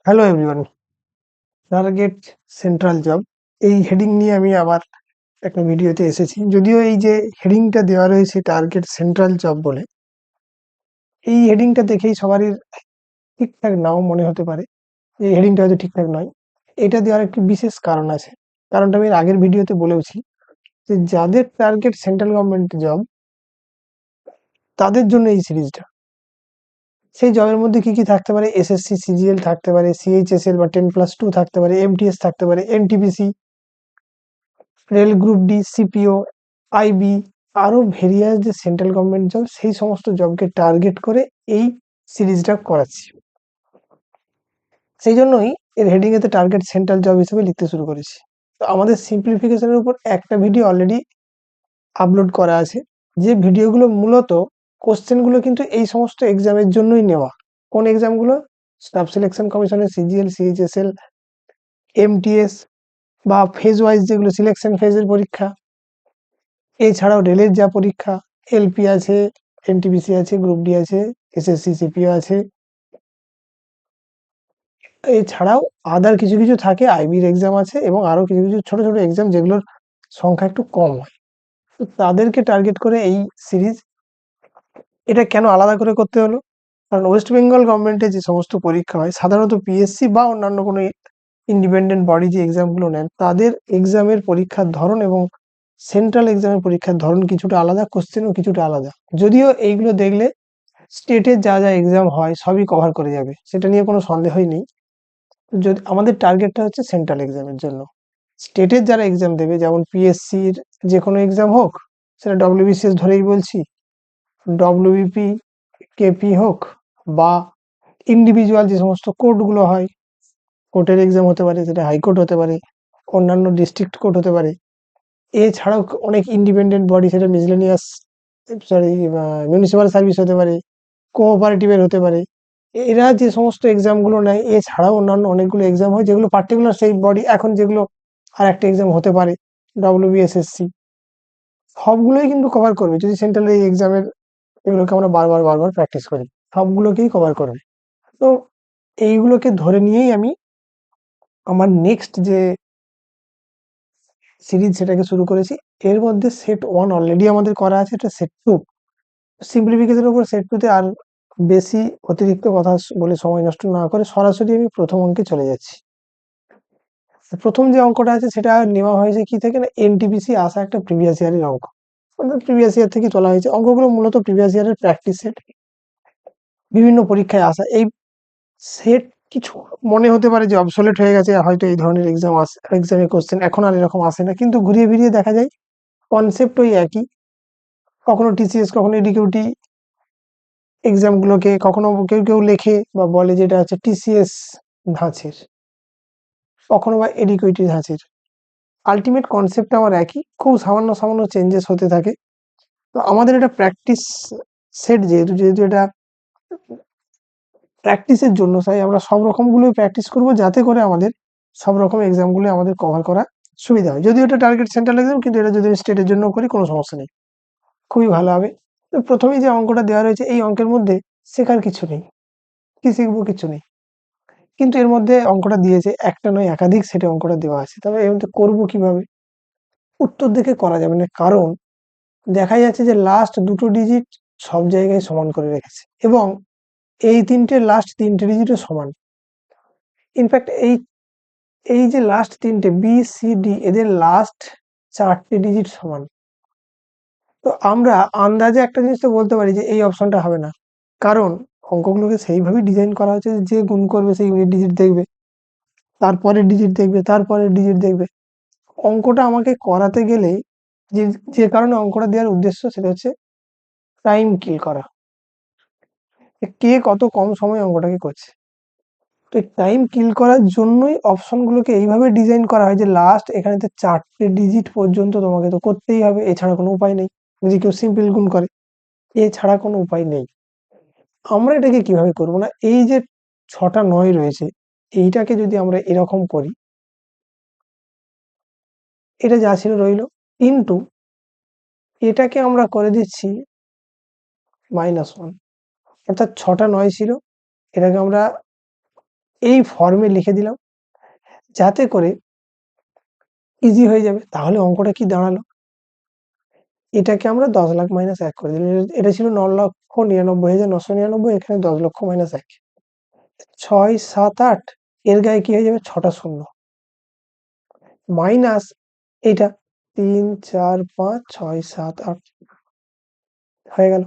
Hello everyone, target central job এই heading নিয়ে আমি আবার একটা ভিডিওতে এসেছি। যদিও এই যে হেডিংটা দেওয়া রয়েছে টার্গেট সেন্ট্রাল জব বলে, এই হেডিংটা দেখেই সবারই ঠিকঠাক নাও মনে হতে পারে, এই হেডিংটা হয়তো ঠিকঠাক নয়। এটা দেওয়ার একটি বিশেষ কারণ আছে। কারণটা আমি এর আগের ভিডিওতে বলেওছি যে যাদের টার্গেট সেন্ট্রাল গভর্নমেন্ট জব, তাদের জন্য এই সিরিজটা। সেই জবের মধ্যে কি কি থাকতে পারে? এসএসসি, সিজিএল থাকতে পারে, সিএইচএসএল বা 10+2 থাকতে পারে, এমটিএস থাকতে পারে, NTPC, rail group D, CPO, IB, আরো ভেরিয়াস যে সেন্ট্রাল গভর্নমেন্ট জব, সেই সমস্ত জবকে টার্গেট করে এই সিরিজটা করাচ্ছি। সেই জন্যই এর হেডিং এতে টার্গেট সেন্ট্রাল জব হিসেবে লিখতে শুরু করেছি। তো আমাদের সিম্পলিফিকেশনের উপর একটা ভিডিও অলরেডি আপলোড করা আছে, যে ভিডিওগুলো মূলত কোশ্চেনগুলো কিন্তু এই সমস্ত এক্সামের জন্যই নেওয়া। কোন এক্সামগুলো? স্টাফ সিলেকশন কমিশনের সিজিএল, সিএইচএসএল, এমটিএস বা ফেজ ওয়াইজ যেগুলো সিলেকশন ফেজের পরীক্ষা, এছাড়াও রেলের যা পরীক্ষা, এলপি আছে, এনটিপিসি আছে, গ্রুপ ডি আছে, এসএসসি, সিপিও আছে, এছাড়াও আদার কিছু কিছু থাকে, আইবির এক্সাম আছে এবং আরো কিছু কিছু ছোট ছোট এক্সাম যেগুলোর সংখ্যা একটু কম হয়। তো তাদেরকে টার্গেট করে এই সিরিজ। এটা কেন আলাদা করে করতে হলো? কারণ ওয়েস্ট বেঙ্গল গভর্নমেন্টের যে সমস্ত পরীক্ষা হয়, সাধারণত পিএসসি বা অন্যান্য কোনো ইন্ডিপেন্ডেন্ট বডি যে এক্সামগুলো নেন, তাদের এক্সামের পরীক্ষার ধরন এবং সেন্ট্রাল এক্সামের পরীক্ষার ধরন কিছুটা আলাদা, কোশ্চেনও কিছুটা আলাদা। যদিও এইগুলো দেখলে স্টেটের যা যা এক্সাম হয় সবই কভার করে যাবে, সেটা নিয়ে কোনো সন্দেহই নেই। যদি আমাদের টার্গেটটা হচ্ছে সেন্ট্রাল এক্সামের জন্য, স্টেটের যারা এক্সাম দেবে, যেমন পিএসসির যে কোনো এক্সাম হোক, সেটা ডব্লিউবিসিএস ধরেই বলছি, ডব্লিউবিপি, কেপি হোক, বা ইন্ডিভিজুয়াল যে সমস্ত কোর্টগুলো হয়, কোর্টের এক্সাম হতে পারে, সেটা হাইকোর্ট হতে পারে, অন্যান্য ডিস্ট্রিক্ট কোর্ট হতে পারে, এছাড়াও অনেক ইন্ডিপেন্ডেন্ট বডি, সেটা মিসলেনিয়াস, সরি, মিউনিসিপাল সার্ভিস হতে পারে, কোঅপারেটিভের হতে পারে। এরা যে সমস্ত এক্সামগুলো নেয়, এছাড়াও অন্যান্য অনেকগুলো এক্সাম হয় যেগুলো পার্টিকুলার সেই বডি, এখন যেগুলো আর একটা এক্সাম হতে পারে, ডব্লিউবিএসএসসি, সবগুলোই কিন্তু কভার করবে যদি সেন্ট্রাল এই এক্সামের, এগুলোকে আমরা বারবার বারবার প্র্যাকটিস করি, সবগুলোকেই কভার করবে। তো এইগুলোকে ধরে নিয়েই আমি আমার নেক্সট যে সিরিজ সেটাকে শুরু করেছি। এর মধ্যে সেট 1 অলরেডি আমাদের করা আছে, এটা সেট 2। সিম্পলিফিকেশনের উপর সেট 2 তে আর বেশি অতিরিক্ত কথা বলে সময় নষ্ট না করে সরাসরি আমি প্রথম অঙ্কে চলে যাচ্ছি। প্রথম যে অঙ্কটা আছে সেটা নেওয়া হয়েছে কি থেকে না, এনটিপিসি আসা একটা প্রিভিয়াস ইয়ারের অঙ্ক, প্রিভিয়াস ইয়ার থেকে তোলা হয়েছে। অঙ্কগুলো মূলত প্রিভিয়াস ইয়ারের প্র্যাকটিস সেট, বিভিন্ন পরীক্ষায় আসা এই সেট। কিছু মনে হতে পারে যে অবসোলেট হয়ে গেছে, হয়তো এই ধরনের এক্সাম আসে, এক্সামে কোশ্চেন এখন আর এরকম আসে না, কিন্তু ঘুরিয়ে ফিরিয়ে দেখা যায় কনসেপ্ট ওই একই। কখনো টিসিএস, কখনো এডিকিউটি এক্সামগুলোকে কখনো কেউ কেউ লেখে বা বলে যে এটা হচ্ছে টিসিএস ধাঁচের, কখনো বা এডিকিউটি ধাঁচের। আলটিমেট কনসেপ্ট আমার একই, খুব সামান্য সামান্য চেঞ্জেস হতে থাকে। তো আমাদের এটা প্র্যাকটিস সেট, যেহেতু যেহেতু এটা প্র্যাকটিসের জন্য, তাই আমরা সব রকমগুলোই প্র্যাকটিস করব, যাতে করে আমাদের সব রকম এক্সামগুলো আমাদের কভার করা সুবিধা হয়। যদিও এটা টার্গেট সেন্ট্রাল এক্সাম, কিন্তু এটা যদি আমি স্টেটের জন্য করি কোনো সমস্যা নেই, খুবই ভালো হবে। তো প্রথমেই যে অঙ্কটা দেওয়া রয়েছে, এই অঙ্কের মধ্যে শেখার কিছু নেই, কি শিখবো? কিছু নেই। কিন্তু এর মধ্যে অঙ্কটা দিয়েছে, একটা নয় একাধিক সেটে অঙ্কটা দেওয়া আছে। তবে এর মধ্যে করবো কিভাবে? উত্তর দেখে করা যাবে না, কারণ দেখা যাচ্ছে যে লাস্ট দুটো ডিজিট সব জায়গায় সমান করে রেখেছে, এবং এই তিনটে লাস্ট তিনটে ডিজিটও সমান। ইনফ্যাক্ট এই এই যে লাস্ট তিনটে বি সি ডি, এদের লাস্ট চারটে ডিজিট সমান। তো আমরা আন্দাজে একটা জিনিস তো বলতে পারি যে এই অপশনটা হবে না, কারণ অঙ্কগুলোকে সেইভাবেই ডিজাইন করা হচ্ছে যে গুণ করবে সেই ইউনিট ডিজিট দেখবে, তারপরের ডিজিট দেখবে, তারপরের ডিজিট দেখবে। অঙ্কটা আমাকে করাতে গেলে যে যে কারণে অঙ্কটা দেওয়ার উদ্দেশ্য, সেটা হচ্ছে টাইম কিল করা, যে কে কত কম সময়ে অঙ্কটাকে করছে। তো এই টাইম কিল করার জন্যই অপশনগুলোকে এইভাবে ডিজাইন করা হয় যে লাস্ট এখানেতে চারটে ডিজিট পর্যন্ত তোমাকে তো করতেই হবে, এছাড়া কোনো উপায় নেই। যদি কেউ সিম্পল গুণ করে, এছাড়া কোনো উপায় নেই। আমরা এটাকে কিভাবে করবো না, এই যে 6টা 9 রয়েছে, এইটাকে যদি আমরা এরকম করি, এটা যা ছিল রইলো, কিন্তু এটাকে আমরা করে দিচ্ছি -1, অর্থাৎ 6টা 9 ছিল, এটাকে আমরা এই ফর্মে লিখে দিলাম যাতে করে ইজি হয়ে যাবে। তাহলে অঙ্কটা কি দাঁড়ালো, এটাকে আমরা 10 লাখ মাইনাস 1 করে দিলাম। এটা ছিল 9,99,999, এখানে 10 লক্ষ মাইনাস 1, 6, 7, 8, এর গায়ে কি হয়ে যাবে 6টা শূন্য, মাইনাস এটা 3, 4, 5, 6, 7, 8 হয়ে গেল।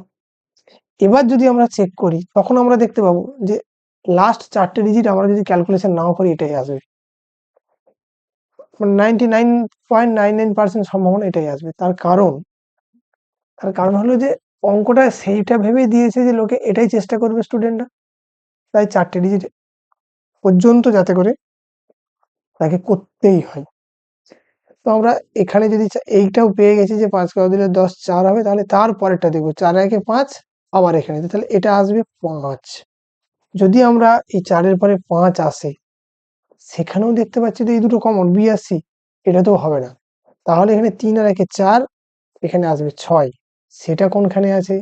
এবার যদি আমরা চেক করি তখন আমরা দেখতে পাবো যে লাস্ট 4টে ডিজিট আমরা যদি ক্যালকুলেশন নাও করি এটাই আসবে, মানে 99.99% সম্ভাবনা এটাই আসবে। তার কারণ হলো যে অঙ্কটা সেইটা ভেবেই দিয়েছে যে লোকে এটাই চেষ্টা করবে স্টুডেন্টরা, তাই 4টে ডিজিট পর্যন্ত যাতে করে তাকে করতেই হয়। তো আমরা এখানে যদি এইটাও পেয়ে গেছি যে 5 করে দিলে 10, 4 হবে, তাহলে তারপরেরটা দেখবো 4 একে 5, আবার এখানে তাহলে এটা আসবে 5। যদি আমরা এই 4 এর পরে 5 আসে, সেখানেও দেখতে পাচ্ছি তো এই দুটো কমন বি আর সি, এটাতেও হবে না। তাহলে এখানে 3 আর 1 4, এখানে আসবে 6, সেটা কোনখানে আছে,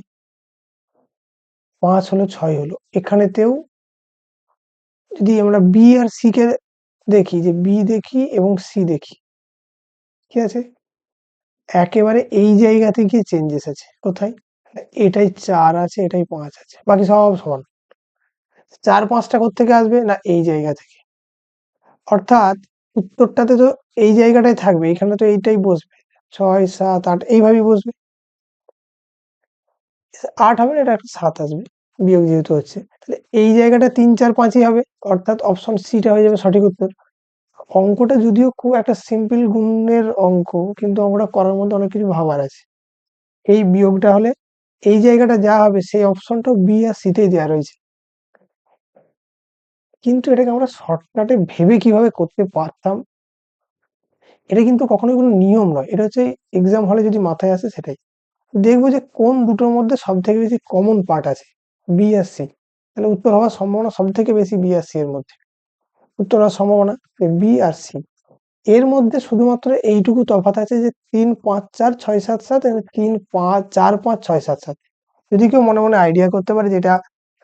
5 হলো 6 হলো এখানেতেও। যদি আমরা বি আর সি কে দেখি, যে বি দেখি এবং সি দেখি, ঠিক আছে, একেবারে এই জায়গা থেকে চেঞ্জেস আছে কোথায়, এটাই 4 আছে, এটাই 5 আছে, বাকি সব সমান। 4 5টা কোত্থেকে আসবে না এই জায়গা থেকে, অর্থাৎ উত্তরটাতে তো এই জায়গাটাই থাকবে, এখানে তো এইটাই বসবে, 6, 7, 8 এইভাবেই বসবে। 8 হবে না, এটা একটা 7 আসবে, বিয়োগ যেহেতু হচ্ছে, তাহলে এই জায়গাটা 3, 4, 5ই হবে, অর্থাৎ অপশন সিটা হয়ে যাবে সঠিক উত্তর। অঙ্কটা যদিও খুব একটা সিম্পল গুণের অঙ্ক, কিন্তু অঙ্কটা করার মধ্যে অনেক কিছু ভাবার আছে। এই বিয়োগটা হলে এই জায়গাটা যা হবে সেই অপশনটাও বি আর সিতেই দেওয়া রয়েছে, কিন্তু এটাকে আমরা শর্টকাটে ভেবে কিভাবে করতে পারতাম, এটা কিন্তু কখনোই কোনো নিয়ম নয়, এটা হচ্ছে এক্সাম হলে যদি মাথায় আসে সেটাই। দেখবো যে কোন দুটোর মধ্যে সব থেকে বেশি কমন পার্ট আছে, বি আর সি, তাহলে উত্তর হওয়ার সম্ভাবনা সব থেকে বেশি বি আর সি এর মধ্যে, উত্তর হওয়ার সম্ভাবনা বি আর সি। এর মধ্যে শুধুমাত্র এইটুকু তফাৎ আছে যে 3, 5, 4, 6, 7, 7 এবং 3, 5, 4, 5, 6, 7, 7। যদি কেউ মনে মনে আইডিয়া করতে পারে যেটা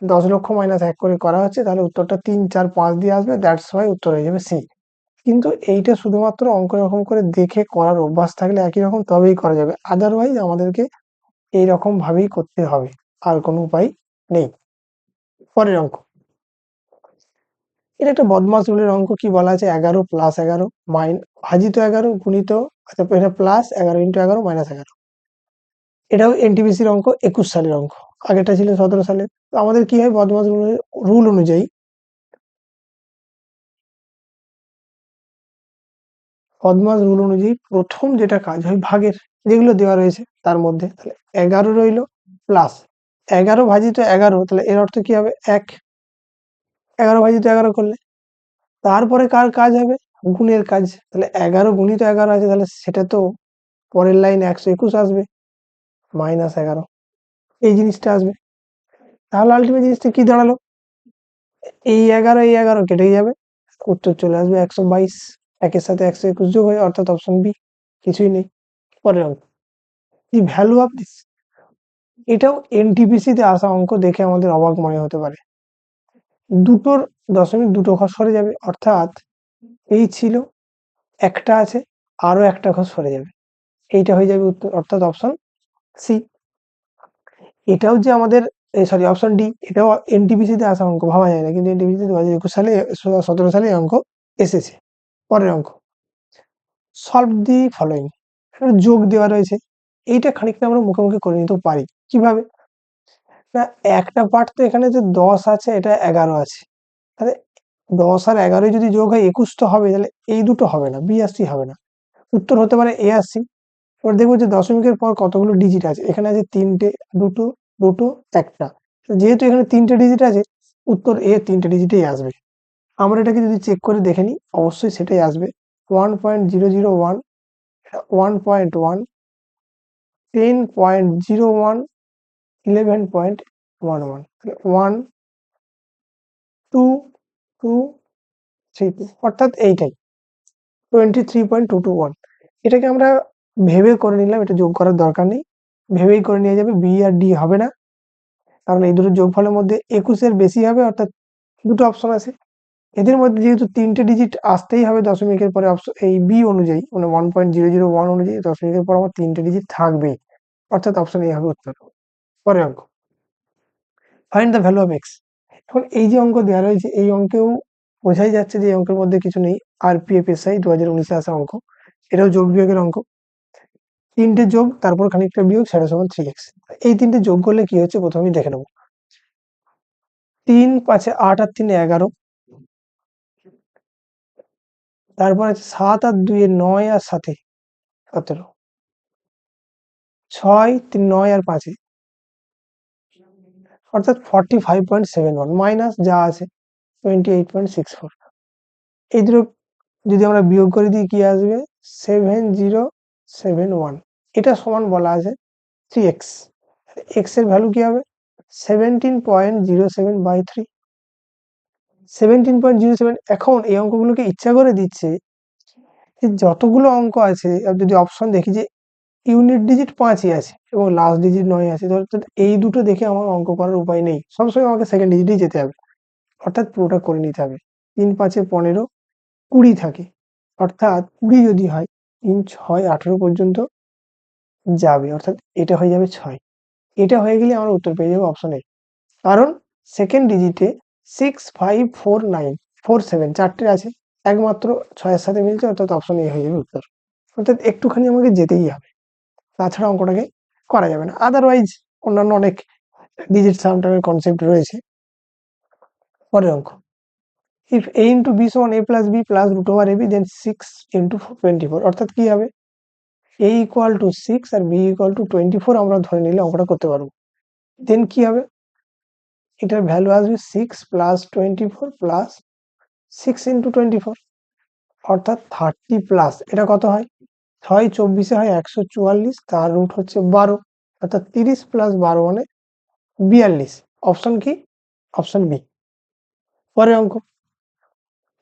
10 লক্ষ মাইনাস 1 করে করা হচ্ছে, তাহলে উত্তরটা 3, 4, 5 দিয়ে আসবে, দ্যাটস ওয়াই উত্তর হয়ে যাবে সি। কিন্তু এইটা শুধুমাত্র অঙ্ক এরকম করে দেখে করার অভ্যাস থাকলে একই রকম তবেই করা যাবে, আদারওয়াইজ আমাদেরকে এইরকম ভাবেই করতে হবে, আর কোনো উপায় নেই। পরের অঙ্ক, এটা একটা বদমাস রুলের অঙ্ক। কি বলা আছে, 11 প্লাস 11 ভাজিত 11 গুণিত, আচ্ছা এটা প্লাস 11 ইন্টু 11 মাইনাস 11। এটাও এনটিপিসির অঙ্ক, 21 সালের অঙ্ক, আগেরটা ছিল 17 সালের। তো আমাদের কি হয়, বদমাস রুল অনুযায়ী প্রথম যেটা কাজ হয় ভাগের, যেগুলো দেওয়া রয়েছে তার মধ্যে, তাহলে 11 রইলো প্লাস 11 ভাজিত 11, তাহলে এর অর্থ কি হবে 1, 11 ভাজিত 11 করলে। তারপরে কার কাজ হবে, গুণের কাজ, তাহলে 11 গুণিত 11 আছে, তাহলে সেটা তো পরের লাইন 121 আসবে, মাইনাস 11 এই জিনিসটা আসবে। তাহলে আলটিমেট জিনিসটা কি দাঁড়ালো, এই 11 কেটেই যাবে, উত্তর চলে আসবে 122, একের সাথে 121 যোগ হয়ে, অর্থাৎ অপশন বি, কিছুই নেই। পরের অঙ্ক, দি ভ্যালু অফ দিস, এটাও এনটিপিসি তে আসা অঙ্ক, দেখে আমাদের অবাক মনে হতে পারে। দুটোর দশমিক দুটো ঘর সরে যাবে, অর্থাৎ এই ছিল, একটা আছে, আরো একটা ঘর সরে যাবে, এইটা হয়ে যাবে উত্তর, অর্থাৎ অপশন সি। এটাও যে আমাদের, সরি অপশন ডি, এটাও এনটিপিসি তে আসা অঙ্ক, ভাবা যায় না, কিন্তু এনটিপিসি 2021 সালে 17 সালে এই অঙ্ক এসেছে। পরের অঙ্ক, সলভ দি ফলোইং, যোগ দেওয়া রয়েছে, এইটা খানিকটা আমরা মুখে মুখে করে নিতেও পারি। কিভাবে না, একটা পার্ট তো এখানে যে 10 আছে, এটা 11 আছে, তাহলে 10 আর 11 যদি যোগ হয় 21 তো হবে, তাহলে এই দুটো হবে না, বি আর সি হবে না, উত্তর হতে পারে এ আর সি। এবার দেখবো যে দশমিকের পর কতগুলো ডিজিট আছে, এখানে আছে 3টে, দুটো, দুটো, একটা, যেহেতু এখানে 3টে ডিজিট আছে, উত্তর এ 3টে ডিজিটেই আসবে। আমরা এটাকে যদি চেক করে দেখে নিই, অবশ্যই সেটাই আসবে, 1.001, 1.1, 10.01, 11.11, 1, 2, 2, 3, অর্থাৎ এইটাই 23.221। এটাকে আমরা ভেবে করে নিলাম, এটা যোগ করার দরকার নেই, ভেবেই করে নিয়ে যাবে, বি আর ডি হবে না, কারণ এই দুটো যোগফলের মধ্যে 21-এর বেশি হবে, অর্থাৎ দুটো অপশন আছে, এদের মধ্যে যেহেতু 3টে ডিজিট আসতেই হবে দশমিকের পরে এই বি অনুযায়ী, মানে 1.001 অনুযায়ী দশমিকের পর আমার 3টে ডিজিট থাকবেই, অর্থাৎ অপশন এ হবে উত্তর। পরের অঙ্ক, find the value of x. এখন এই যে অঙ্ক দেওয়া রয়েছে এই অঙ্কেও বোঝাই যাচ্ছে যে এই অঙ্কের মধ্যে কিছু নেই। RPFSI 2019-এ আসা অঙ্ক, এটাও যোগ বিয়োগের অঙ্ক। 3টে যোগ তারপর খানিকটা বিয়োগ সেটা সমান 3x। এই 3টে যোগ করলে কি হচ্ছে প্রথমেই দেখে নেবো। 3 5 8 আর 3 11, তারপর আছে 7 আর 2 9 আর 7 17, 6 3 9 আর 5, অর্থাৎ 45.71 মাইনাস যা আছে 28.64। এই দুটো যদি আমরা বিয়োগ করে দিই কি আসবে 7071। এটা সমান বলা আছে 3x। x এর ভ্যালু কি হবে 17.07/3, 17.07। এখন এই অঙ্কগুলোকে ইচ্ছা করে দিচ্ছে যে যতগুলো অঙ্ক আছে যদি অপশন দেখি যে ইউনিট ডিজিট 5ই আছে এবং লাস্ট ডিজিট 9 আছে, অর্থাৎ এই দুটো দেখে আমার অঙ্ক করার উপায় নেই, সবসময় আমাকে সেকেন্ড ডিজিটেই যেতে হবে, অর্থাৎ পুরোটা করে নিতে হবে। 3 5 15 20 থাকে, অর্থাৎ 20 যদি হয় 3 6 18 পর্যন্ত যাবে, অর্থাৎ এটা হয়ে যাবে 6। এটা হয়ে গেলে আমরা উত্তর পেয়ে যাবো অপশন এ, কারণ সেকেন্ড ডিজিটে 6 5 4 9 4 7 চারটে আছে, একমাত্র 6-এর সাথে মিলছে, অর্থাৎ অপশন এ হয়ে যাবে উত্তর। অর্থাৎ একটুখানি আমাকে যেতেই হবে, তাছাড়া অঙ্কটাকে করা যাবে না। আদারওয়াইজ অন্যান্য অনেক ডিজিট সামটামের কনসেপ্ট রয়েছে। পরের অঙ্ক, if a into b সমান a plus b plus root over ab then 6 into 24, অর্থাৎ কি হবে a equal to 6 R b equal to 24 আমরা ধরে নিলে অঙ্কটা করতে পারবো। দেন কি হবে, এটার ভ্যালু আসবে 6 প্লাস 24 প্লাস 6 into 24, অর্থাৎ 30 প্লাস এটা কত হয় 6 24 হয় 144, তার রুট হচ্ছে 12, অর্থাৎ 30 প্লাস 12 মানে 42। অপশন কি, অপশন বি। পরের অঙ্ক,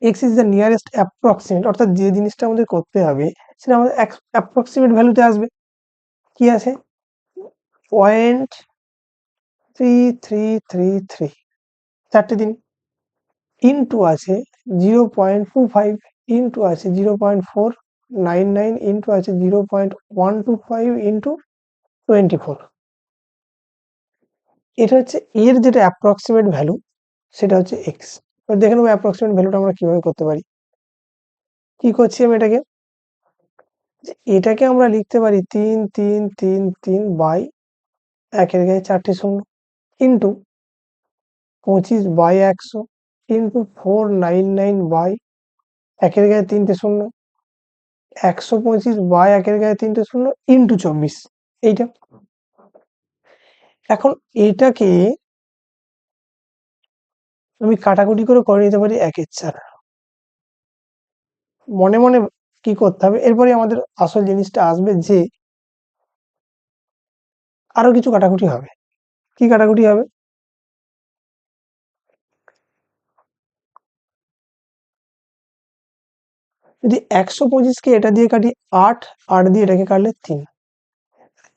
x is the nearest approximate, অর্থাৎ যে জিনিসটা আমাদের করতে হবে সেটা আমাদের অ্যাপ্রক্সিমেট ভ্যালুতে আসবে। কি আছে 0.3333, চারটে দিন, ইনটু আছে 0.25, ইনটু আছে 0.499, ইনটু আছে 0.125 ইনটু 24। এটা হচ্ছে এর যেটা অ্যাপ্রক্সিমেট ভ্যালু সেটা হচ্ছে x। দেখে নেবো অ্যাপ্রক্সিমেট ভ্যালুটা আমরা কিভাবে করতে পারি। কি করছি আমি এটাকে, এটাকে আমরা লিখতে পারি 3 বাই 1-এর গায়ে 4টে শূন্য, ইনটু 25 বাই 100, ইনটু 499 বাই 1-এর গায়ে 3টে শূন্য, 125 বাই 1-এর গায়ে 3টে শূন্য, ইনটু 24। এইটা এখন এটাকে আমি কাটাকুটি করে নিতে পারি 1-এর 4। মনে মনে কি করতে হবে, এরপরে আমাদের আসল জিনিসটা আসবে যে আরো কিছু কাটাকুটি হবে। কি কাটাকুটি হবে, যদি 125-কে এটা দিয়ে কাটি 8, 8 দিয়ে এটাকে কাটলে 3,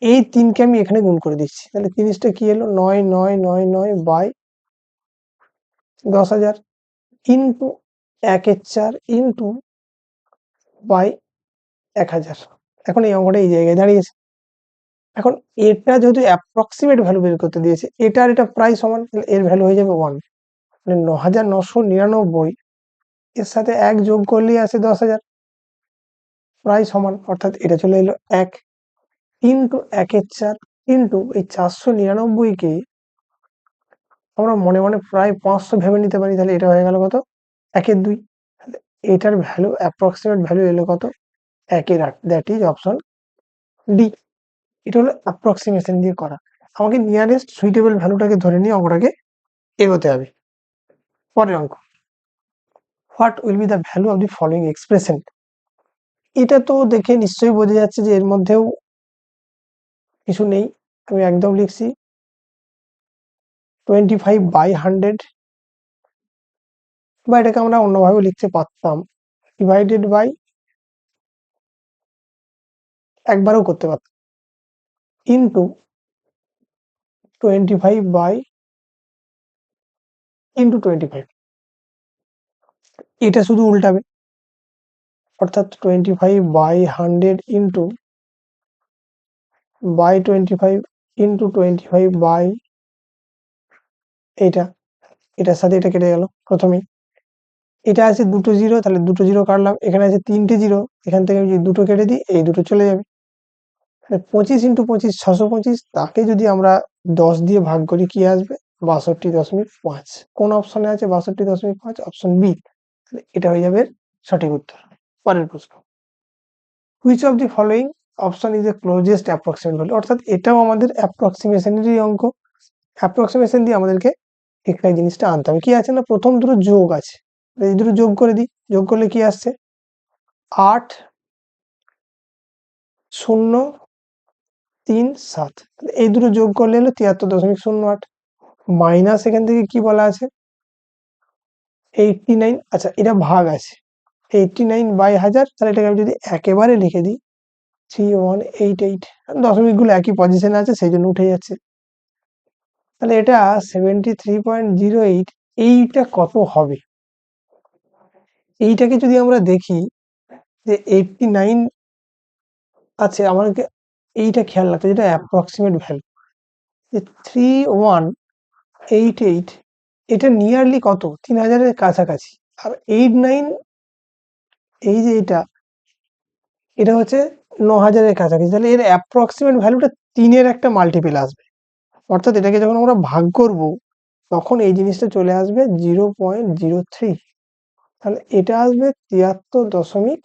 এই 3-কে আমি এখানে গুণ করে দিচ্ছি, তাহলে জিনিসটা কি এলো 9999 বাই 10,000 ইনটু 1-এর 4 ইনটু বাই 1000। এখন এই অঙ্কটা এই জায়গায় দাঁড়িয়েছে। এখন এটা যেহেতু অ্যাপ্রক্সিমেট ভ্যালু বের করতে দিয়েছে, এটা আর এটা প্রায় সমান, তাহলে এর ভ্যালু হয়ে যাবে 1, মানে 9999 এর সাথে 1 যোগ করলেই আসে 10,000, প্রায় সমান, অর্থাৎ এটা চলে এলো 1 ইনটু 1-এর 4 ইনটু এই 499-কে আমরা মনে মনে প্রায় 500 ভেবে নিতে পারি, তাহলে এটা হয়ে গেল কত 1-2। এটার ভ্যালু অ্যাপ্রক্সিমেট ভ্যালু এলো কত 1-8, দ্যাট ইজ অপশন ডি। এটা হলো অ্যাপ্রক্সিমেশন দিয়ে করা, আমাকে নিয়ারেস্ট সুইটেবল ভ্যালুটাকে ধরে নিয়ে অঙ্কটাকে এগোতে হবে। পরের অঙ্ক, what will be the value of the following expression. এটা তো দেখে নিশ্চয়ই বোঝা যাচ্ছে যে এর মধ্যেও কিছু নেই, আমি একদম লিখছি 25/100, বা এটাকে আমরা অন্যভাবে লিখতে পারতাম ডিভাইডেড বাই, একবারও করতে পারতাম, ইনটু 25 বাই ইনটু 25। এটা শুধু উল্টাবে, অর্থাৎ 25/100 ইন্টু 25 ইন্টু 25 বাই এটা, এটার সাথে এটা কেটে গেল প্রথমেই। এটা আছে দুটো জিরো, তাহলে দুটো জিরো কাটলাম, এখানে আছে তিনটে জিরো, এখান থেকে আমি যদি দুটো কেটে দিই এই দুটো চলে যাবে। 25 ইন্টু 25 625, তাকে যদি আমরা 10 দিয়ে ভাগ করি কি আসবে? 62.5। কোন অপশনে আছে 62.5? Option B. এটা হয়ে যাবে সঠিক উত্তর। পরের প্রশ্ন, which of the following option is the closest approximate value? অর্থাৎ এটাও আমাদের অ্যাপ্রক্সিমেশনেরই অঙ্ক। অ্যাপ্রক্সিমেশন দিয়ে আমাদেরকে এখানে জিনিসটা আনতে হবে। কি আছে না, প্রথম দুটো যোগ আছে, এই দুটো যোগ করে দিই, যোগ করলে কি আসছে? 8 0 3 7, এই দুটো যোগ করলে হলো 73.08। মাইনাস এখান থেকে কি বলা আছে? 89। আচ্ছা, এটা ভাগ আছে 89/1000, তাহলে এটাকে আমি যদি একেবারে লিখে দিই 3188, দশমিক গুলো একই পজিশনে আছে সেই জন্য উঠে যাচ্ছে। তাহলে এটা 73.08, এইটা কত হবে? এইটাকে যদি আমরা দেখি যে 89 আছে, আমাকে এইটা খেয়াল রাখতে, যেটা অ্যাপ্রক্সিমেট ভ্যালু, যে 3188, এটা নিয়ারলি কত? 3000-এর কাছাকাছি। আর 89, এই যে এটা হচ্ছে 9000-এর কাছাকাছি, তাহলে এর অ্যাপ্রক্সিমেট ভ্যালুটা 3-এর একটা মাল্টিপল আসবে। অর্থাৎ এটাকে যখন আমরা ভাগ করব তখন এই জিনিসটা চলে আসবে 0.03, তাহলে এটা আসবে 73 দশমিক,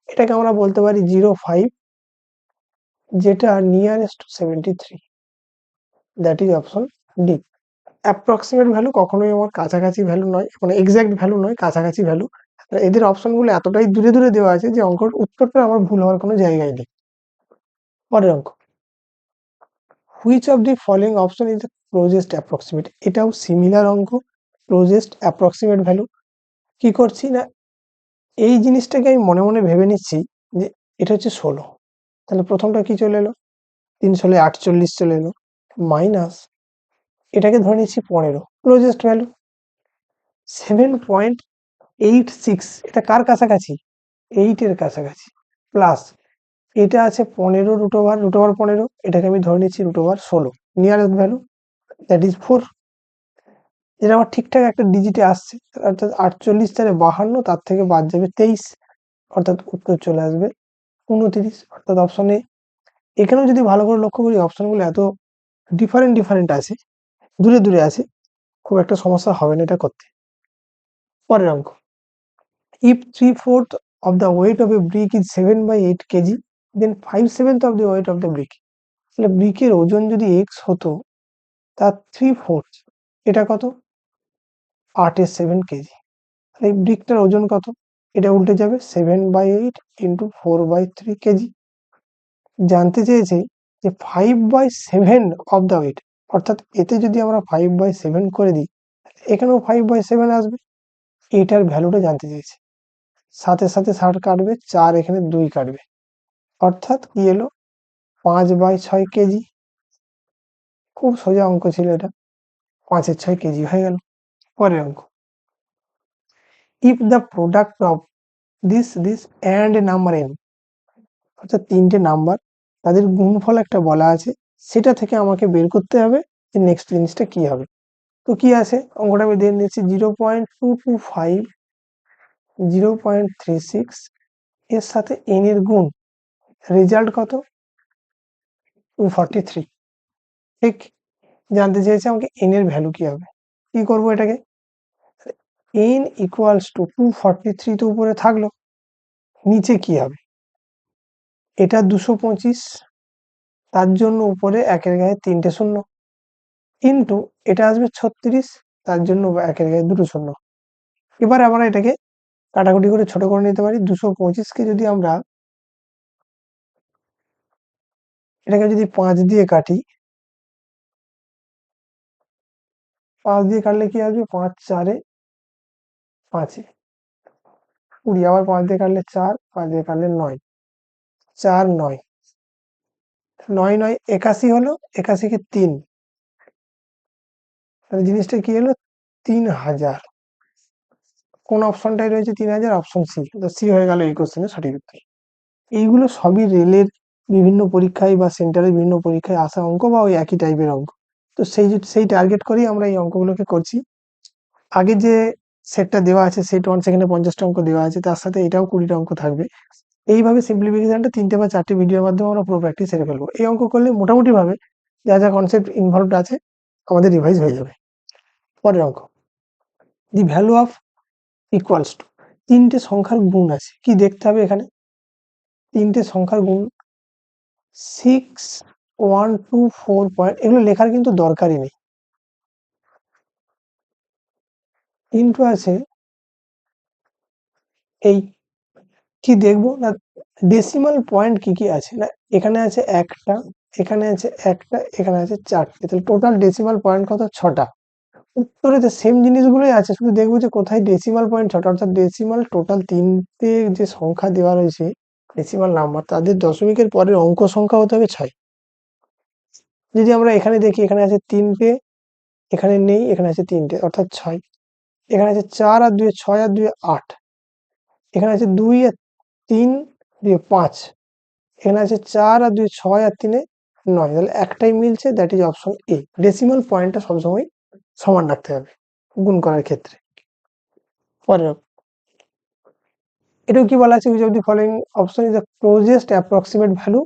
এটাকে আমরা বলতে পারি 05, যেটা nearest to 73। That is option D. Approximate value কখনোই আমার কাছাকাছি ভ্যালু নয়, মানে এক্সাক্ট ভ্যালু নয়, কাছাকাছি ভ্যালু। এদের অপশনগুলো এতটাই দূরে দূরে দেওয়া আছে যে অঙ্কর উত্তরটা আমার ভুল হওয়ার কোনো জায়গায় নেই। পরের অঙ্ক, which of the following option is the closest approximate? এটাও সিমিলার অঙ্ক, ক্লোজেস্ট অ্যাপ্রক্সিমেট ভ্যালু। কি করছি না, এই জিনিসটাকে আমি মনে মনে ভেবে নিচ্ছি যে এটা হচ্ছে 16, তাহলে প্রথমটা কি চলে এলো? 3 × 48 চলে এলো, মাইনাস এটাকে ধরে নিচ্ছি 15, ক্লোজেস্ট ভ্যালু 7.86, এটা কার কাছাকাছি? 8 এর কাছাকাছি। প্লাস এটা আছে 15 √15, এটাকে আমি ধরে নিচ্ছি √16, নিয়ারেস্ট ভ্যালু দ্যাট ইজ 4। যেটা আমার ঠিকঠাক একটা ডিজিটে আসছে, অর্থাৎ 48 তারে 52, তার থেকে বাদ যাবে 23, অর্থাৎ উত্তর চলে আসবে 29, অর্থাৎ অপশন এ। এখানেও যদি ভালো করে লক্ষ্য করি অপশনগুলো এত ডিফারেন্ট আছে, দূরে দূরে আছে, খুব একটা সমস্যা হবে না এটা করতে। পরের অঙ্ক, if 3/4 of the weight of a brick is 7/8 kg, then 5/7 of the weight of the brick, তাহলে ব্রিকের ওজন যদি x হতো, তার 3/4, এটা কত? 8-এর 7 কেজি। এই ব্রিকটার ওজন কত? এটা উল্টে যাবে 7/8 ইন্টু 4/3 কেজি। জানতে চেয়েছে যে 5/7 অফ দ্য ওয়েট, অর্থাৎ এতে যদি আমরা 5/7 করে দিই, এখানেও 5/7 আসবে। এটার ভ্যালুটা জানতে চেয়েছে। 7-এর সাথে 7 কাটবে, 4 এখানে 2 কাটবে, অর্থাৎ কি এলো? 5/6 কেজি। খুব সোজা অঙ্ক ছিল এটা, 5-এর 6 কেজি হয়ে গেল। পরের অঙ্ক, if the product of this and number n, অর্থাৎ তিনটে নাম্বার, তাদের গুণফল একটা বলা আছে, সেটা থেকে আমাকে বের করতে হবে যে নেক্সট জিনিসটা কি হবে। তো কি আছে, অঙ্কটা আমি দিয়ে নিচ্ছি 0.225 0.36, এর সাথে n এর গুণ, রেজাল্ট কত? 243। ঠিক, জানতে চেয়েছে আমাকে n এর ভ্যালু কি হবে। কি করব এটাকে, n ইকুয়ালস টু 243 তো উপরে থাকলো, নিচে কি হবে? এটা 225, তার জন্য উপরে একের গায়ে 3টে শূন্য, কিন্তু এটা আসবে 36, তার জন্য একের গায়ে 2টো শূন্য। এবার আমরা এটাকে কাটাকুটি করে ছোট করে নিতে পারি। 225কে যদি আমরা এটাকে যদি 5 দিয়ে কাটি, 5 দিয়ে কাটলে কি আসবে? 5 4-এ 5-এ 20, আবার 5 দিয়ে কাটলে 4, 5 দিয়ে কাটলে 9, 4 9 9 9 81 হলো, 81 কে 3, তাহলে জিনিসটা কি হলো? 3000। কোন অপশনটাই রয়েছে 3000? Option C. তো সি হয়ে গেল এই কোশ্চেনের সঠিক উত্তর। এইগুলো সবই রেলের বিভিন্ন পরীক্ষায় বা সেন্টারের বিভিন্ন পরীক্ষায় আসা অঙ্ক বা ওই একই টাইপের অঙ্ক। তো সেই টার্গেট করেই আমরা এই অঙ্কগুলোকে করছি। আগে যে সেটটা দেওয়া আছে সেট 1 সেখানে 50টা অঙ্ক দেওয়া আছে, তার সাথে এটাও 20টা অঙ্ক থাকবে। এইভাবে সিম্পলিফিকেশনটা 3টে বা 4টে ভিডিওর মাধ্যমে আমরা পুরো প্র্যাকটিস সেরে ফেলবো। এই অঙ্ক করলে মোটামুটি ভাবে যা যা কনসেপ্ট ইনভলভড আছে আমাদের রিভাইজ হয়ে যাবে। পরের অঙ্ক, the value of equals to, 3টে সংখ্যার গুণ আছে, কি দেখতে হবে এখানে? 3টে সংখ্যার গুণ 6, 1, 2, 4 পয়েন্ট, এগুলো লেখার কিন্তু দরকারই নেই। কিন্তু আছে এই কি দেখবো না, ডেসিমাল পয়েন্ট কি কি আছে না, এখানে আছে একটা, এখানে আছে একটা, এখানে আছে 4টে, তাহলে টোটাল ডেসিমাল পয়েন্ট কত? 6টা। উত্তরে তো সেম জিনিসগুলোই আছে, শুধু দেখবো যে কোথায় ডেসিমাল পয়েন্ট 6টা, অর্থাৎ ডেসিমাল টোটাল 3টে যে সংখ্যা দেওয়া রয়েছে ডেসিমাল নাম্বার, তাদের দশমিকের পরের অঙ্ক সংখ্যা হতে হবে 6। যদি আমরা এখানে দেখি, এখানে আছে 3টে, এখানে নেই, এখানে আছে 3টে, অর্থাৎ 6। এখানে আছে 4 আর 2 6 আর 2 8, এখানে আছে 2 আর 3 2 5, এখানে আছে 4 আর 2 6 আর 3 9, তাহলে একটাই মিলছে, that is option A. Decimal পয়েন্টটা সবসময় সমান রাখতে হবে গুণ করার ক্ষেত্রে। পরের এটাও কি বলা আছে, which of the following option is the closest approximate value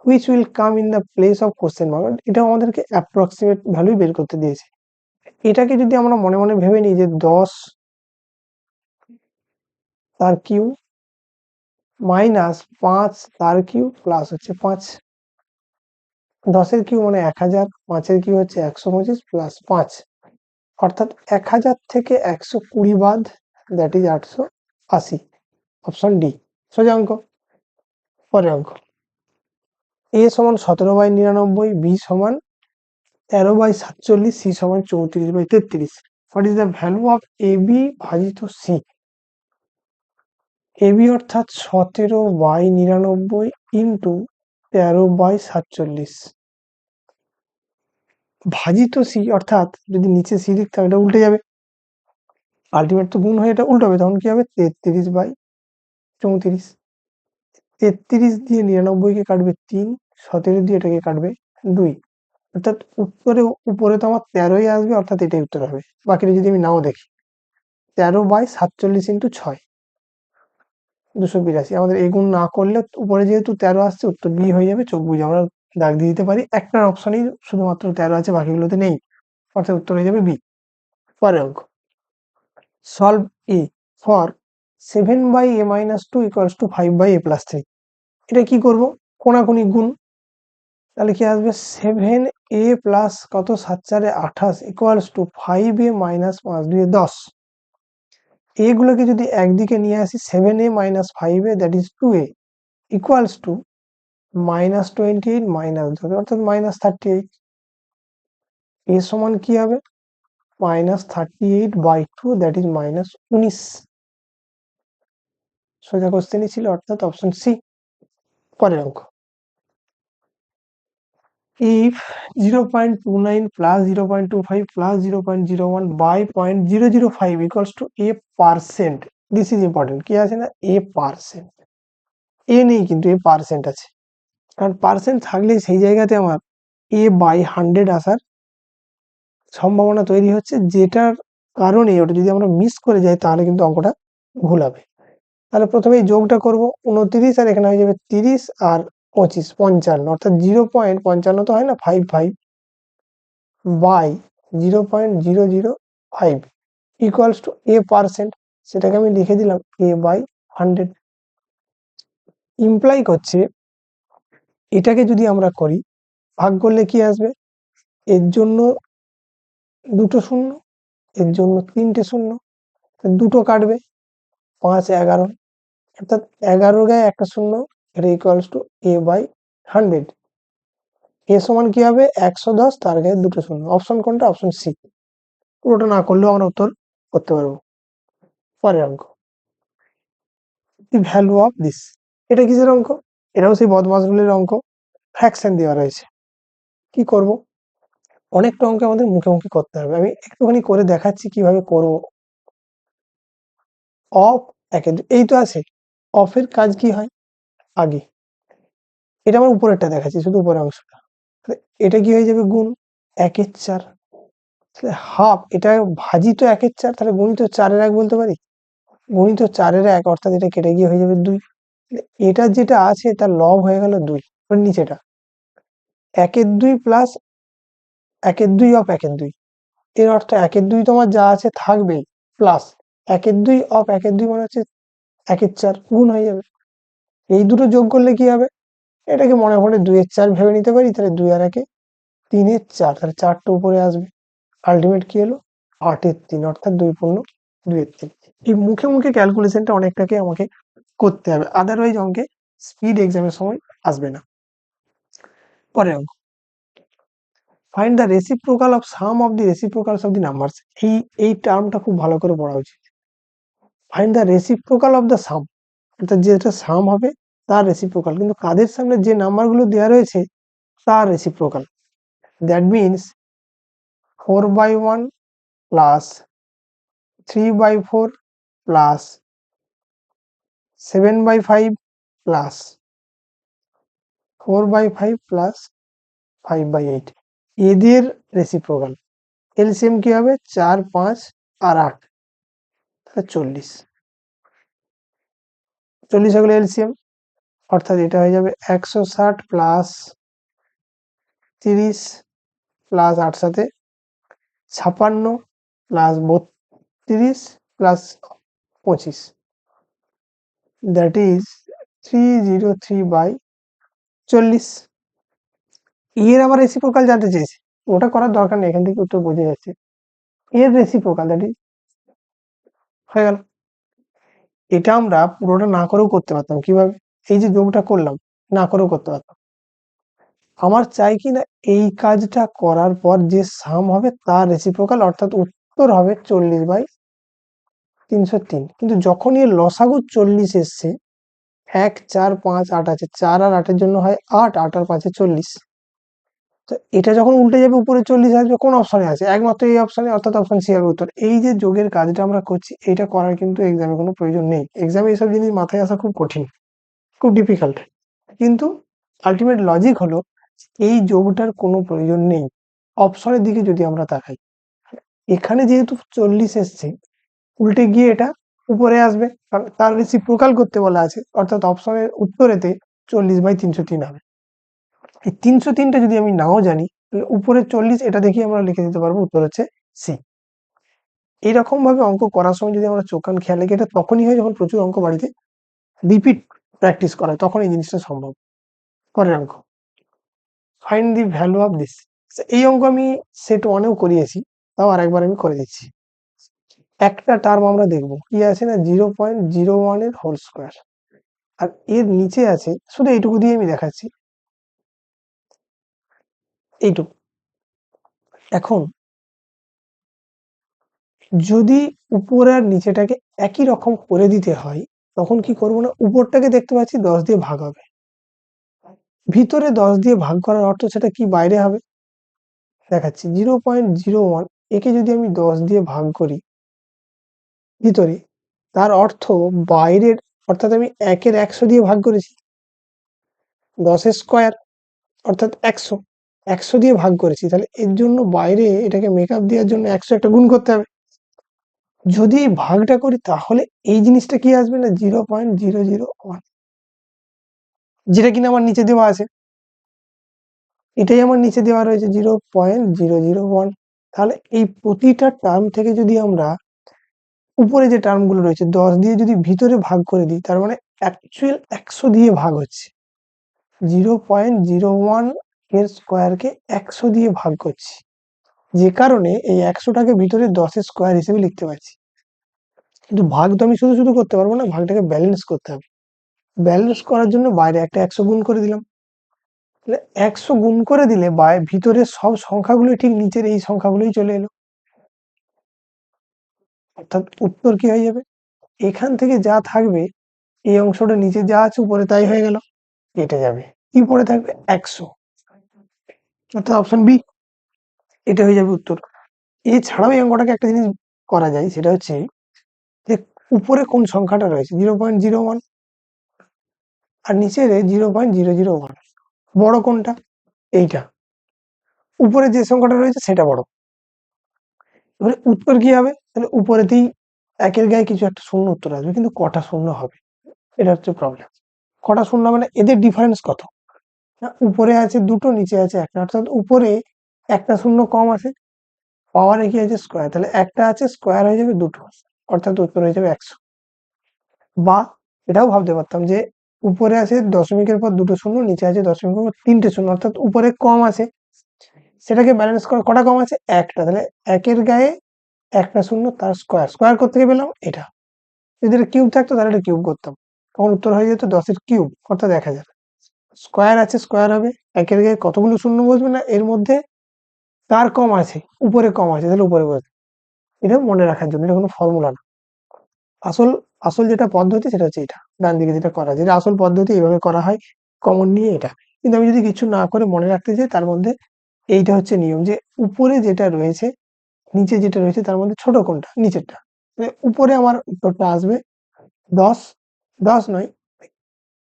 which will come in the place of question mark? এটা আমাদেরকে অ্যাপ্রক্সিমেট ভ্যালু বের করতে দিয়েছে। এটাকে যদি আমরা মনে মনে ভেবে নিই যে 10 তার কিউ মাইনাস 5 তার কিউ প্লাস হচ্ছে 5, 10-এর কিউ মানে 1000, 5-এর কিউ হচ্ছে 125 প্লাস 5, অর্থাৎ 1000 থেকে 120 বাদ, দ্যাট ইজ 880। অপশন ডি সোজা অঙ্ক। পরের অঙ্ক, এ সমান 17/99, বি সমান 13/47, সি সমান 34/33। What is the value of A B ভাজিত সি? এ বি অর্থাৎ 17/99 ইন্টু 13/47 ভাজিত সি, অর্থাৎ যদি নিচে সি লিখতাম এটা উল্টে যাবে, আলটিমেট তো গুণ হয়ে এটা উল্টো হবে, তখন কি হবে? 33/34। 33 দিয়ে 99কে কাটবে 3, 17 দিয়ে এটাকে কাটবে 2, অর্থাৎ উত্তরে উপরে তো আমার 13ই আসবে, অর্থাৎ এটাই উত্তর হবে। বাকিটা যদি আমি নাও দেখি, 13/47 ইন্টু 6 282। আমাদের এই গুণ না করলে উপরে যেহেতু 13 আসছে, উত্তর বি হয়ে যাবে। চোখ বুঝে আমরা দাগ দিয়ে দিতে পারি, একটা অপশনই শুধুমাত্র 13 আছে, বাকিগুলোতে নেই, অর্থাৎ উত্তর হয়ে যাবে বি। পরের অঙ্ক, solve A for 7/a-2 equals to 5/a+3। এটা কি করব? কোনাকুনি গুণ, তাহলে কি আসবে? 7a প্লাস কত, 7×4 28 ইকুয়ালস টু 5a মাইনাস 5×2 10। এগুলোকে যদি একদিকে নিয়ে আসি, 7a minus 5a that is 2a equals to -28 minus 2, অর্থাৎ -38। এ সমান কি হবে? -38/2 দ্যাট ইজ -19। সোজা কোশ্চেনই ছিল, অর্থাৎ অপশন সি। পরের অঙ্ক, if 0.29 plus 0.25 plus 0.01 by 0.005 equals to a%, this is important, কি আছে না, a%, এ নেই কিন্তু a% আছে, কারণ পার্সেন্ট থাকলেই সেই জায়গাতে আমার a/100 আসার সম্ভাবনা তৈরি হচ্ছে, যেটার কারণে ওটা যদি আমরা মিস করে যাই তাহলে কিন্তু অঙ্কটা ভুল হবে। তাহলে প্রথমে এই যোগটা করব, 29 আর এখানে হয়ে যাবে 30 আর 25 55, অর্থাৎ 0.55 তো হয় না, 55 বাই 0.005 ইকুয়ালস টু a%, সেটাকে আমি লিখে দিলাম a/100। ইমপ্লাই করছে এটাকে যদি আমরা করি, ভাগ করলে কি আসবে? এর জন্য দুটো শূন্য, এর জন্য 3টে শূন্য, দুটো কাটবে, 5 11, অর্থাৎ 11 গায়ে একটা শূন্য, এটা ইকুয়ালস টু a/100। এ সমান কি হবে? 110, তার গায়ে দুটো শূন্য। অপশন কোনটা? Option C. পুরোটা না করলেও আমরা উত্তর করতে পারবো। পরের অঙ্ক, দি ভ্যালু অফ দিস, এটা কিসের অঙ্ক? এটাও সেই বদমাশগুলির অঙ্ক, ফ্র্যাকশন দেওয়া রয়েছে। কি করব? অনেকটা অঙ্ক আমাদের মুখে মুখে করতে হবে, আমি একটুখানি করে দেখাচ্ছি কিভাবে করব। অফ একের দুই, এই তো আছে। অফের কাজ কি হয় আগে, এটা আমার উপরেরটা দেখাচ্ছি, শুধু উপরের অংশটা। তাহলে এটা কি হয়ে যাবে গুণ 1/4, তাহলে হাফ, এটা ভাজিত 1/4, তাহলে গুণিত 4/1 বলতে পারি। গুণিত 4/1 অর্থাৎ এটা কেটে গিয়ে হয়ে যাবে 2। এটা যেটা আছে তার লব হয়ে গেল 2, নিচেটা 1/2 প্লাস 1/2 অফ 1/2, এর অর্থ 1/2 তোমার যা আছে থাকবেই, প্লাস 1/2 অফ 1/2 মানে হচ্ছে 1/4 গুণ হয়ে যাবে। এই দুটো যোগ করলে কি হবে, এটাকে মনে পড়ে 2/4 ভেবে নিতে পারি, তাহলে 2 আর 1 3/4, তাহলে 4টা উপরে আসবে। আলটিমেট কি হলো 8/3, অর্থাৎ 2 পূর্ণ 2/3। এই মুখে মুখে ক্যালকুলেশনটা অনেকটাকে আমাকে করতে হবে, আদারওয়াইজ অঙ্কে স্পিড এক্সামের সময় আসবে না। পরের অঙ্ক, find the reciprocal of sum of the reciprocals of the numbers. এই টার্মটা খুব ভালো করে পড়া উচিত। Find the reciprocal of the sum, অর্থাৎ যেটা সাম হবে তার রেসিপ্রোকাল, কিন্তু কাদের সামনে যে নাম্বারগুলো দেওয়া রয়েছে তার reciprocal. That means 4/1 plus 3/4 plus 7/5 plus 4/5 plus 5/8, এদের রেসিপ্রোকাল। এলসিএম কি হবে 4, 5 আর 8, তাহলে 40। 40 হয়ে গেল এলসিএম, অর্থাৎ এটা হয়ে যাবে 160 প্লাস 30 প্লাস 8 সাথে 56 প্লাস 32 প্লাস 25, দ্যাট ইজ 303/40। এর আবার রেসিপ্রোকাল জানতে চেয়েছে, ওটা করার দরকার নেই, এখান থেকে উত্তর বোঝা যাচ্ছে। এর রেসিপ্রোকাল দ্যাট ইজ হয়ে গেল। এটা আমরা পুরোটা না করেও করতে পারতাম, কিভাবে, এই যে যোগটা করলাম না করেও করতে পারতাম। আমার চাই কি না এই কাজটা করার পর যে সাম হবে তার রেসিপ্রোকাল, অর্থাৎ উত্তর হবে 40/303। কিন্তু যখন এর লসাগু 40 এসছে, 1, 4, 5, 8 আছে, 4 আর 8 এর জন্য হয় 8, 8 আর 5 40। তো এটা যখন উল্টে যাবে উপরে 40 আসবে, কোন অপশনে আছে, একমাত্র এই অপশনে, অর্থাৎ অপশন সি হবে উত্তর। এই যে যোগের কাজটা আমরা করছি, এটা করার কিন্তু এক্সামে কোনো প্রয়োজন নেই। এক্সামে এইসব জিনিস মাথায় আসা খুব কঠিন, খুব ডিফিকাল্ট, কিন্তু আলটিমেট লজিক হলো এই যোগটার কোনো প্রয়োজন নেই। অপশনের দিকে যদি আমরা তাকাই, এখানে যেহেতু 40 এসছে, উল্টে গিয়ে এটা উপরে আসবে, কারণ তার রেসিপ্রোকাল করতে বলা আছে, অর্থাৎ অপশনের উত্তরেতে 40/303 হবে। এই 303টা যদি আমি নাও জানি, তাহলে উপরে 40 এটা দেখি আমরা লিখে দিতে পারবো, উত্তর হচ্ছে সি। এইরকম ভাবে অঙ্ক করার সময় যদি আমরা চোখ কান খেয়াল রাখি, এটা তখনই হয় যখন প্রচুর অঙ্ক বাড়িতে রিপিট প্র্যাকটিস করা হয়, তখন এই জিনিসটা সম্ভব। পরের অঙ্ক, find the value of this. এই অঙ্ক আমি সেট 1-এও করিয়েছি, তাও আরেকবার আমি করে দিচ্ছি। একটা টার্ম আমরা দেখবো কি আছে না 0.01 এর হোল স্কোয়ার, আর এর নিচে আছে, শুধু এইটুকু দিয়ে আমি দেখাচ্ছি, এইটুকু। এখন যদি উপরে আর নিচেটাকে একই রকম করে দিতে হয়, তখন কি করবো না, উপরটাকে দেখতে পাচ্ছি 10 দিয়ে ভাগ হবে, ভিতরে 10 দিয়ে ভাগ করার অর্থ সেটা কি বাইরে হবে, দেখাচ্ছি। 0.01 একে যদি আমি 10 দিয়ে ভাগ করি ভিতরে, তার অর্থ বাইরের, অর্থাৎ আমি 1-এর 100 দিয়ে ভাগ করেছি, 10 স্কোয়ার অর্থাৎ 100, 100 দিয়ে ভাগ করেছি, তাহলে এর জন্য বাইরে এটাকে মেকআপ দেওয়ার জন্য 100 একটা গুণ করতে হবে। যদি এই ভাগটা করি তাহলে এই জিনিসটা কি আসবে না 0.001, যেটা কিনা আমার নিচে দেওয়া আছে, এটাই আমার নিচে দেওয়া রয়েছে 0.001। তাহলে এই প্রতিটা টার্ম থেকে যদি আমরা উপরে যে টার্ম গুলো রয়েছে 10 দিয়ে যদি ভিতরে ভাগ করে দিই, তার মানে অ্যাকচুয়াল 100 দিয়ে ভাগ হচ্ছে, 0.01 এর স্কোয়ারকে 100 দিয়ে ভাগ করছি, যে কারণে এই 100টাকে ভিতরে 10 স্কোয়ার হিসেবে লিখতে পারছি। কিন্তু ভাগ তো আমি শুধু শুধু করতে পারবো না, ভাগটাকে ব্যালেন্স করতে হবে। ব্যালেন্স করার জন্য বাইরে একটা 100 গুণ করে দিলাম, তাহলে 100 গুণ করে দিলে ভিতরে সব সংখ্যাগুলো ঠিক নিচের এই সংখ্যাগুলোই চলে এলো, অর্থাৎ উত্তর কি হয়ে যাবে, এখান থেকে যা থাকবে এই অংশটা নিচে যা আছে উপরে তাই হয়ে গেল, কেটে যাবে, কি পড়ে থাকবে 100, অর্থাৎ অপশন বি, এটা হয়ে যাবে উত্তর। এছাড়াও এই অঙ্কটাকে একটা জিনিস করা যায়, সেটা হচ্ছে যে উপরে কোন সংখ্যাটা রয়েছে 0.01 আর নিচে 0.001, বড় কোনটা? এইটা। উপরে যে সংখ্যাটা রয়েছে সেটা বড়। এবারে উত্তর কি হবে? তাহলে উপরেতেই একের গায়ে কিছু একটা শূন্য উত্তর আসবে, কিন্তু কটা শূন্য হবে এটা হচ্ছে প্রবলেম। কটা শূন্য হবে না, এদের ডিফারেন্স কত? না, উপরে আছে দুটো, নিচে আছে একটা, অর্থাৎ উপরে একটা শূন্য কম আছে, পাওয়ারে কি আছে স্কোয়ার, তাহলে একটা আছে স্কোয়ার হয়ে যাবে দুটো, অর্থাৎ উত্তর হয়ে যাবে 100। বা এটাও ভাবতে পারতাম যে উপরে আছে দশমিকের পর দুটো শূন্য, নিচে আছে দশমিকের পর তিনটে শূন্য, অর্থাৎ উপরে কম আছে, সেটাকে ব্যালেন্স করা কটা কম আছে? একটা, তাহলে একের গায়ে একটা শূন্য তার স্কোয়ার, স্কোয়ার করতে গিয়ে পেলাম এটা। যদি এটা কিউব থাকতো তাহলে এটা কিউব করতাম, তখন উত্তর হয়ে যেত 10-এর কিউব, অর্থাৎ 1000। স্কোয়ার আছে স্কোয়ার হবে, একের গায়ে কতগুলো শূন্য বসবে না এর মধ্যে কার কম আছে, উপরে কম আছে, তাহলে উপরে বসবে। এটা মনে রাখার জন্য, এটা কোনো ফর্মুলা না। আসল আসল যেটা পদ্ধতি সেটা হচ্ছে এটা, ডান দিকে যেটা করা, যেটা আসল পদ্ধতি এইভাবে করা হয়, কমন নিয়ে এটা। কিন্তু আমি যদি কিছু না করে মনে রাখতে চাই, তার মধ্যে এইটা হচ্ছে নিয়ম, যে উপরে যেটা রয়েছে নিচে যেটা রয়েছে তার মধ্যে ছোট কোনটা, নিচেরটা। মানে উপরে আমার উত্তরটা আসবে 10, 10 নয়,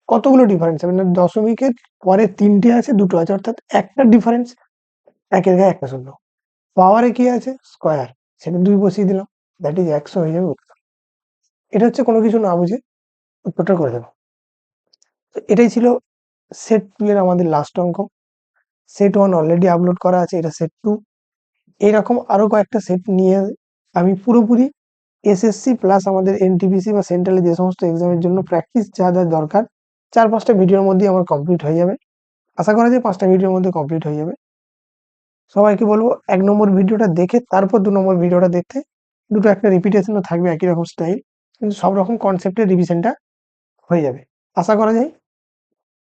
কতগুলো ডিফারেন্স হবে না, দশমিকের পরে তিনটে আছে দুটো আছে, অর্থাৎ একটা ডিফারেন্স, একের গায়ে একটা শূন্য। পাওয়ারে কি আছে স্কোয়ার, সেটা 2 বসিয়ে দিলাম, দ্যাট ইজ 100 হয়ে যাবে উত্তর। এটা হচ্ছে কোনো কিছু না বুঝে উত্তরটা করে দেবো। তো এটাই ছিল সেট 2 এর আমাদের লাস্ট অঙ্ক। সেট 1 অলরেডি আপলোড করা আছে, এটা সেট 2। এইরকম আরো কয়েকটা সেট নিয়ে আমি পুরোপুরি এসএসসি প্লাস আমাদের এনটিপিসি বা সেন্ট্রালে যে সমস্ত এক্সামের জন্য প্র্যাকটিস যা যা দরকার 4-5টা ভিডিওর মধ্যেই আমার কমপ্লিট হয়ে যাবে। আশা করা যায় 5টা ভিডিওর মধ্যে কমপ্লিট হয়ে যাবে। সবাইকে বলবো 1 নম্বর ভিডিওটা দেখে তারপর 2 নম্বর ভিডিওটা দেখতে। দুটো একটা রিপিটেশনও থাকবে একই রকম স্টাইল, কিন্তু সব রকম কনসেপ্টের রিভিশনটা হয়ে যাবে। আশা করা যায়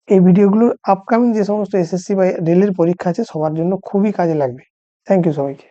এই ভিডিওগুলোর আপকামিং যে সমস্ত এসএসসি বা রেলের পরীক্ষা আছে সবার জন্য খুবই কাজে লাগবে। থ্যাংক ইউ সবাইকে।